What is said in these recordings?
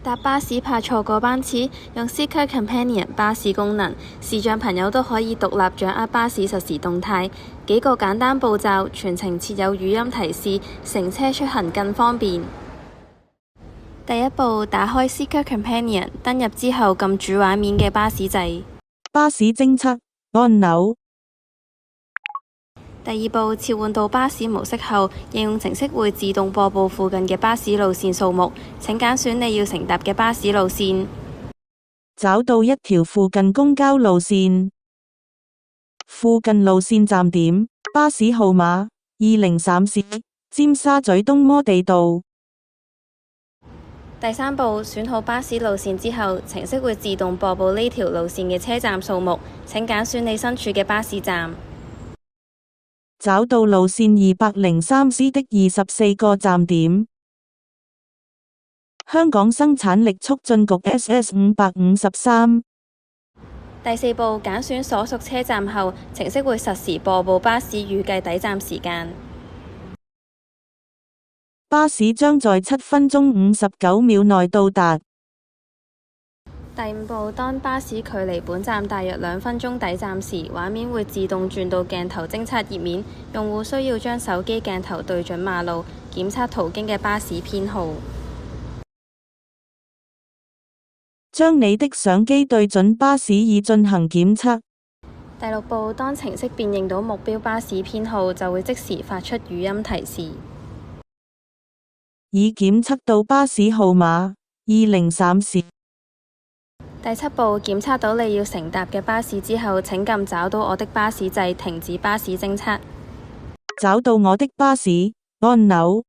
搭巴士怕錯過班次，用 Seeker Companion 巴士功能，視障朋友都可以獨立掌握巴士實時動態。幾個簡單步驟，全程設有語音提示，乘車出行更方便。第一步，打開 Seeker Companion， 登入之後撳主畫面嘅巴士掣。巴士偵測按鈕。第二步，切換到巴士模式後，應用程式會自動播報附近嘅巴士路線數目。請揀選你要乘搭嘅巴士路線。找到一條附近公交路線。附近路線站點，巴士號碼2034線，尖沙咀東摩地道。第三步，選好巴士路線之後，程式會自動播報呢條路線嘅車站數目。請揀選你身處嘅巴士站。找到路線203C 的24個站點。香港生產力促進局 SS553。第四步，揀選所屬車站後，程式會實時播報巴士預計抵站時間。巴士將在7分鐘59秒內到達。第五步，當巴士距離本站大約2分鐘抵站時，畫面會自動轉到鏡頭偵測頁面，用戶需要將手機鏡頭對準馬路，檢測途經嘅巴士編號。將你的相機對準巴士以進行檢測。第六步，當程式辨認到目標巴士編號，就會即時發出語音提示。已檢測到巴士號碼203線。第七步，檢測到你要乘搭嘅巴士之後，請撳找到我的巴士掣，停止巴士偵測。找到我的巴士按鈕。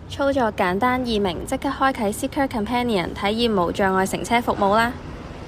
操作簡單易明，即刻開啟 Seeker Companion，體驗無障礙乘車服務啦！